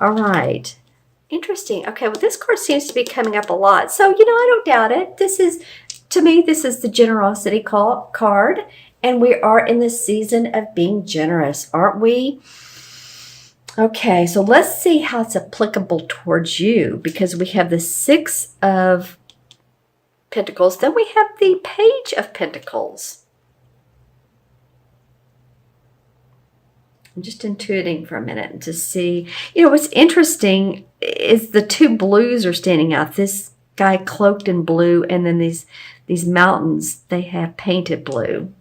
All right. Interesting. Okay, well, this card seems to be coming up a lot. So, you know, I don't doubt it. To me, this is the generosity card. And we are in the season of being generous, aren't we? Okay, so let's see how it's applicable towards you, because we have the Six of Pentacles. Then we have the Page of Pentacles. I'm just intuiting for a minute to see. You know, what's interesting is the two blues are standing out. This guy cloaked in blue, and then these mountains, they have painted blue.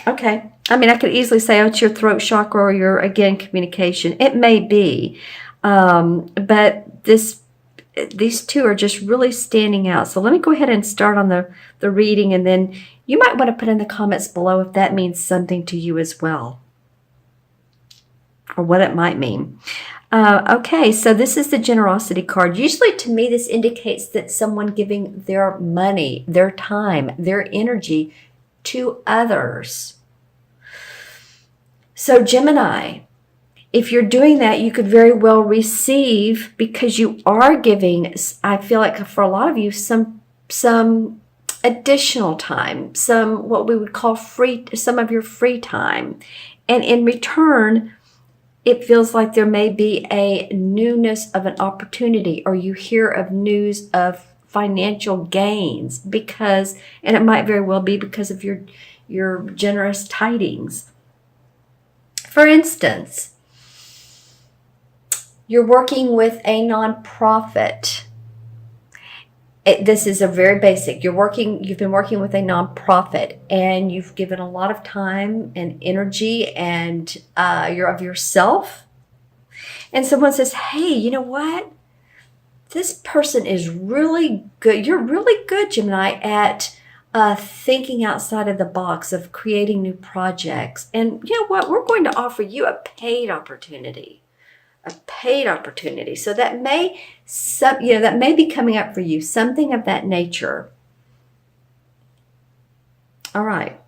Okay. I mean, I could easily say, oh, it's your throat chakra or your, again, communication. It may be. But these two are just really standing out. So let me go ahead and start on the reading, and then you might want to put in the comments below if that means something to you as well, or what it might mean. Okay, so this is the generosity card. Usually to me, this indicates that someone giving their money, their time, their energy to others. So Gemini, if you're doing that, you could very well receive, because you are giving, I feel like for a lot of you, some additional time, some what we would call some of your free time. And in return, it feels like there may be a newness of an opportunity, or you hear of news of financial gains and it might very well be because of your generous tidings. For instance, you're working with a nonprofit. This is a very basic. You've been working with a nonprofit, and you've given a lot of time and energy, and you're of yourself. And someone says, hey, you know what? This person is really good. You're really good, Gemini, at thinking outside of the box, of creating new projects. And you know what? We're going to offer you a paid opportunity. So that may be coming up for you, something of that nature. All right.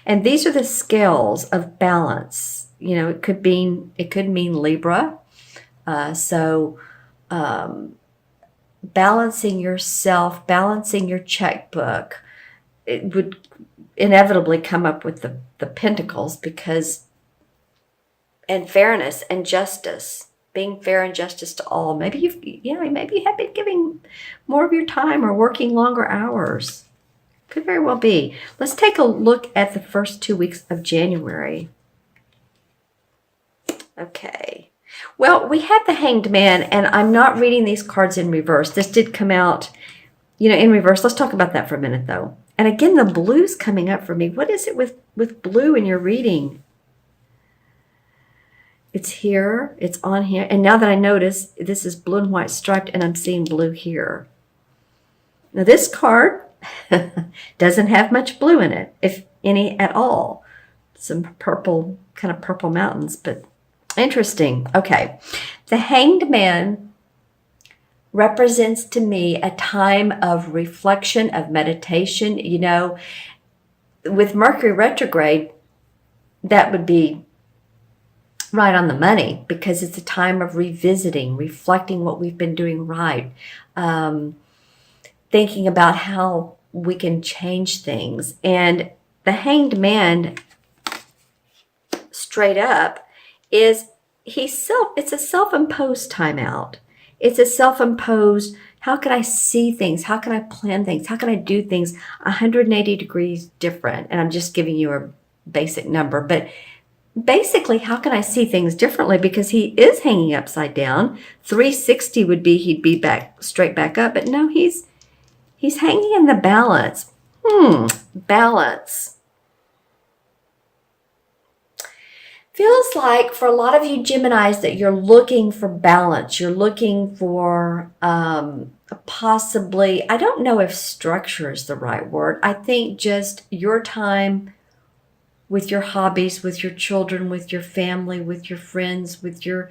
And these are the scales of balance. You know, it could mean Libra. Balancing yourself, balancing your checkbook, it would inevitably come up with the pentacles, and fairness and justice, being fair and justice to all. Maybe you have been giving more of your time or working longer hours. Could very well be. Let's take a look at the first 2 weeks of January. Okay. Well, we have the Hanged Man, and I'm not reading these cards in reverse. This did come out, in reverse. Let's talk about that for a minute, though. And again, the blue's coming up for me. What is it with blue in your reading? It's here. It's on here. And now that I notice, this is blue and white striped, and I'm seeing blue here. Now, this card doesn't have much blue in it, if any at all. Some purple, kind of purple mountains, but interesting. Okay. The Hanged Man represents to me a time of reflection, of meditation. With Mercury retrograde, that would be right on the money, because it's a time of revisiting, reflecting what we've been doing right, thinking about how we can change things. And the Hanged Man, straight up, it's a self-imposed timeout. It's a self-imposed, how can I see things? How can I plan things? How can I do things 180 degrees different? And I'm just giving you a basic number, but basically, how can I see things differently? Because he is hanging upside down. 360 would be he'd be straight back up, but no, he's hanging in the balance. Balance. Feels like for a lot of you Geminis that you're looking for balance. You're looking for possibly, I don't know if structure is the right word. I think just your time with your hobbies, with your children, with your family, with your friends, with your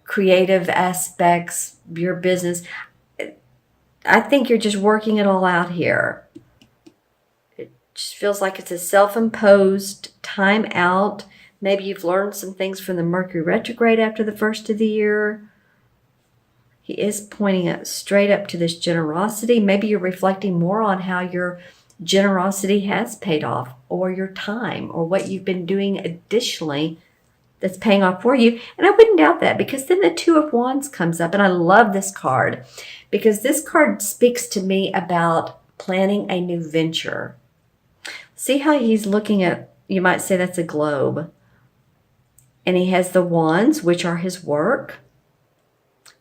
creative aspects, your business. I think you're just working it all out here. It just feels like it's a self-imposed time out, Maybe you've learned some things from the Mercury retrograde after the first of the year. He is pointing up straight up to this generosity. Maybe you're reflecting more on how your generosity has paid off, or your time, or what you've been doing additionally that's paying off for you. And I wouldn't doubt that, because then the Two of Wands comes up. And I love this card because this card speaks to me about planning a new venture. See how he's looking at, you might say that's a globe. And he has the wands, which are his work.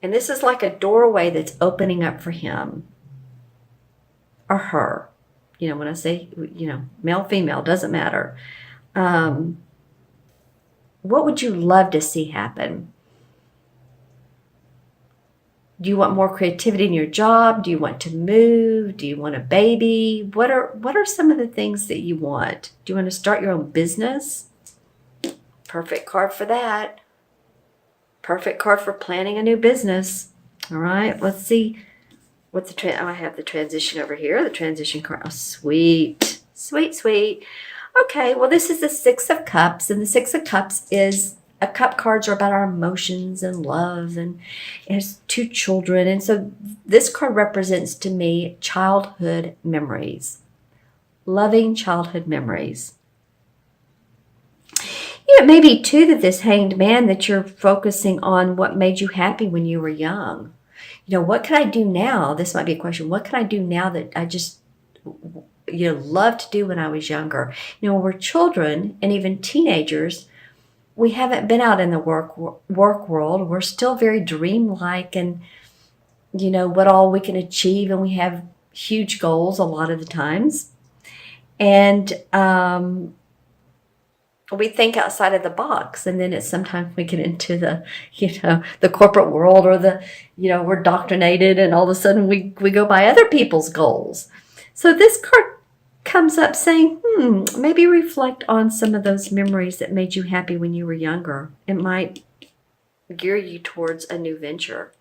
And this is like a doorway that's opening up for him or her. You know, when I say, you know, male, female, doesn't matter. What would you love to see happen? Do you want more creativity in your job? Do you want to move? Do you want a baby? What are some of the things that you want? Do you want to start your own business? Perfect card for that. Perfect card for planning a new business. All right, let's see what I have the transition over here. The transition card. Oh, sweet, sweet, sweet. Okay, well, this is the Six of Cups, and the Six of Cups is cup cards are about our emotions and love, and it has two children. And so this card represents to me childhood memories, loving childhood memories. You know, maybe too that this Hanged Man, that you're focusing on what made you happy when you were young. You know, what can I do now? This might be a question. What can I do now that I just, you know, loved to do when I was younger? You know, when we're children and even teenagers, we haven't been out in the work world. We're still very dreamlike, and, you know, what all we can achieve. And we have huge goals a lot of the times. And, we think outside of the box, and then it's sometimes we get into the, you know, the corporate world, or the, you know, we're indoctrinated, and all of a sudden we go by other people's goals. So this card comes up saying, maybe reflect on some of those memories that made you happy when you were younger. It might gear you towards a new venture,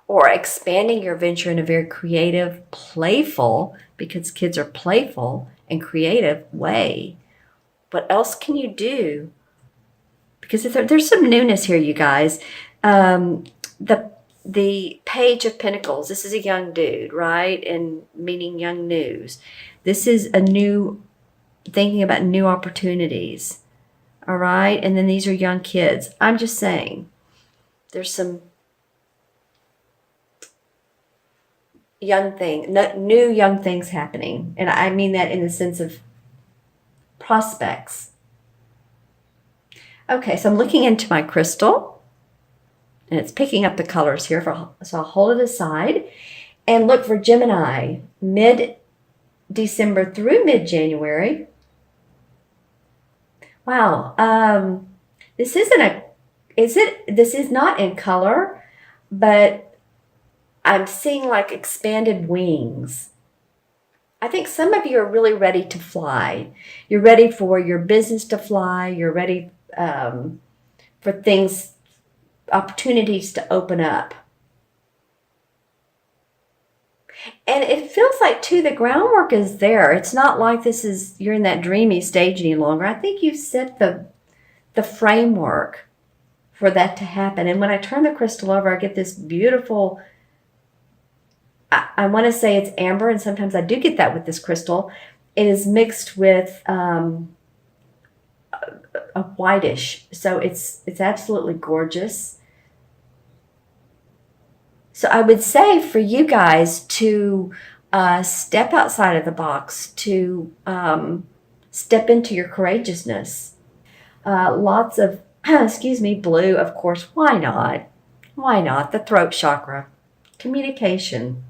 or expanding your venture in a very creative, playful, because kids are playful and creative way. What else can you do? Because there's some newness here, you guys. The Page of Pentacles. This is a young dude, right? And meaning young news. This is a new, thinking about new opportunities. All right? And then these are young kids. I'm just saying, there's some new young things happening. And I mean that in the sense of prospects. Okay, so I'm looking into my crystal, and it's picking up the colors here. So I'll hold it aside and look for Gemini, mid-December through mid-January. Wow, this is not in color, but I'm seeing like expanded wings. I think some of you are really ready to fly. You're ready for your business to fly. You're ready for things, opportunities to open up. And it feels like, too, the groundwork is there. It's not like you're in that dreamy stage any longer. I think you've set the framework for that to happen. And when I turn the crystal over, I get this beautiful, I want to say it's amber, and sometimes I do get that with this crystal. It is mixed with a whitish, so it's absolutely gorgeous. So I would say for you guys to step outside of the box, to step into your courageousness. Lots of, blue, of course. Why not? Why not? The throat chakra, communication.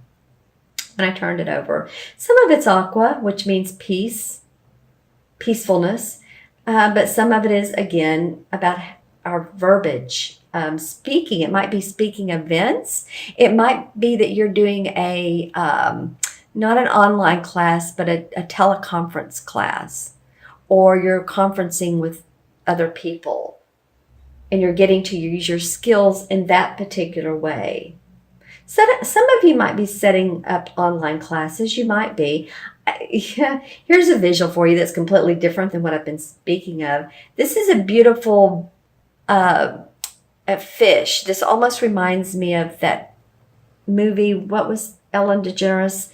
When I turned it over, some of it's aqua, which means peace, peacefulness, but some of it is, again, about our verbiage. Speaking, it might be speaking events. It might be that you're doing a not an online class, but a teleconference class, or you're conferencing with other people, and you're getting to use your skills in that particular way. Some of you might be setting up online classes. You might be. Here's a visual for you that's completely different than what I've been speaking of. This is a beautiful a fish. This almost reminds me of that movie. What was Ellen DeGeneres?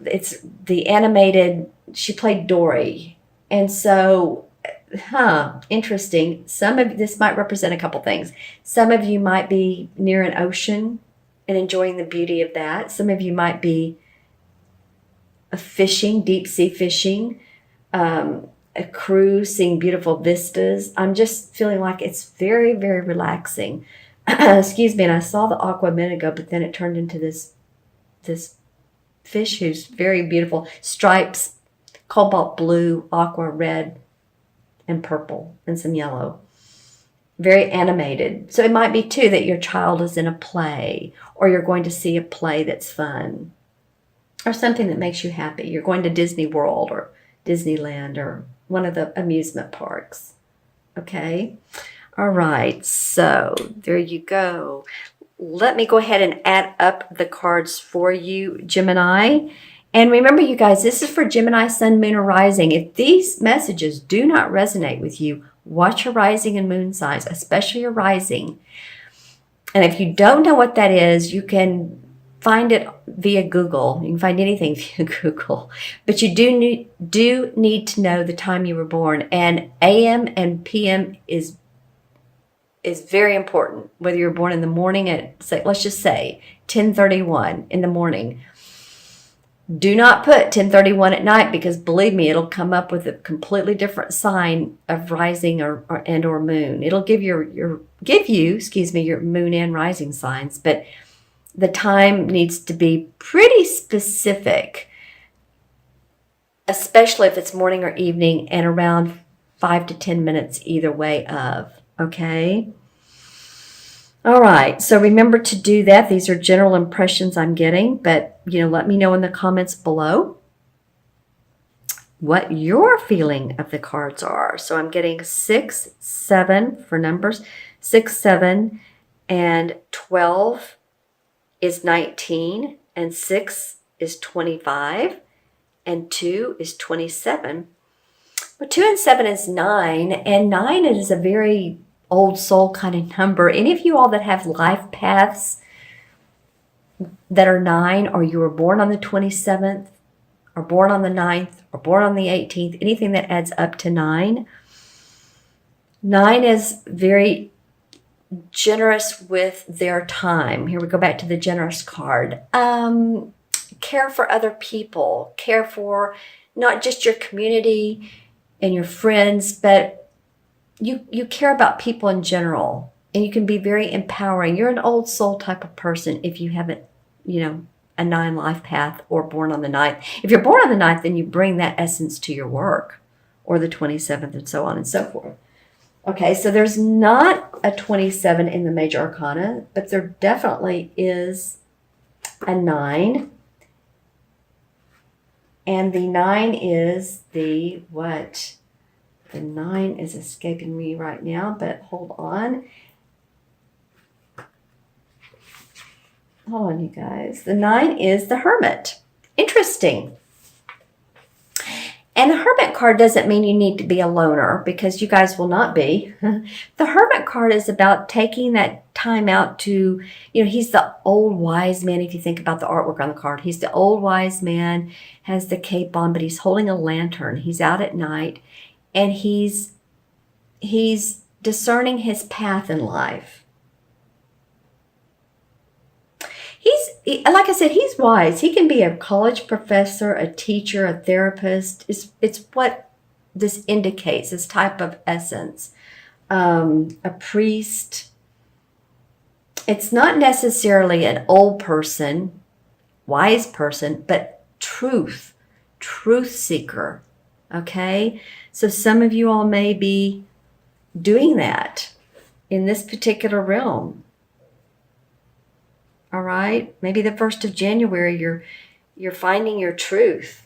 It's the animated. She played Dory, and so, interesting. Some of this might represent a couple things. Some of you might be near an ocean and enjoying the beauty of that. Some of you might be fishing, deep sea fishing, a cruise, seeing beautiful vistas. I'm just feeling like it's very, very relaxing. Excuse me. And I saw the aqua a minute ago, but then it turned into this fish who's very beautiful. Stripes, cobalt blue, aqua, red, and purple, and some yellow. Very animated. So it might be too that your child is in a play, or you're going to see a play that's fun, or something that makes you happy. You're going to Disney World or Disneyland or one of the amusement parks. Okay? All right. So there you go. Let me go ahead and add up the cards for you, Gemini. And remember, you guys, this is for Gemini, Sun, Moon, or Rising. If these messages do not resonate with you, watch your rising and moon signs, especially your rising. And if you don't know what that is, you can find it via Google. You can find anything via Google. But you do need to know the time you were born. And AM and PM is very important, whether you're born in the morning at, say, let's just say 10:31 in the morning. Do not put 10:31 at night, because believe me, it'll come up with a completely different sign of rising or moon. It'll give you your moon and rising signs, but the time needs to be pretty specific, especially if it's morning or evening, and around 5 to 10 minutes either way of. Okay. All right. So remember to do that. These are general impressions I'm getting, but let me know in the comments below what your feeling of the cards are. So I'm getting 6, 7 for numbers, 6, 7, and 12 is 19, and 6 is 25, and 2 is 27. Well, 2 and 7 is 9, and 9 is a very old soul kind of number. Any of you all that have life paths that are 9, or you were born on the 27th, or born on the 9th, or born on the 18th, anything that adds up to 9. 9 is very generous with their time. Here we go back to the generous card. Care for other people. Care for not just your community and your friends, but you care about people in general, and you can be very empowering. You're an old soul type of person if you haven't, a 9 life path or born on the 9th. If you're born on the 9th, then you bring that essence to your work, or the 27th, and so on and so forth. Okay, so there's not a 27 in the major arcana, but there definitely is a 9. And the 9 is the what? The 9 is escaping me right now, but hold on. Hold on, you guys. The 9 is the Hermit. Interesting. And the Hermit card doesn't mean you need to be a loner, because you guys will not be. The Hermit card is about taking that time out to, he's the old wise man. If you think about the artwork on the card, he's the old wise man, has the cape on, but he's holding a lantern. He's out at night, and he's discerning his path in life. Like I said, he's wise. He can be a college professor, a teacher, a therapist. It's what this indicates, this type of essence. A priest. It's not necessarily an old person, wise person, but truth seeker. Okay? So some of you all may be doing that in this particular realm. All right, maybe the 1st of January, you're finding your truth.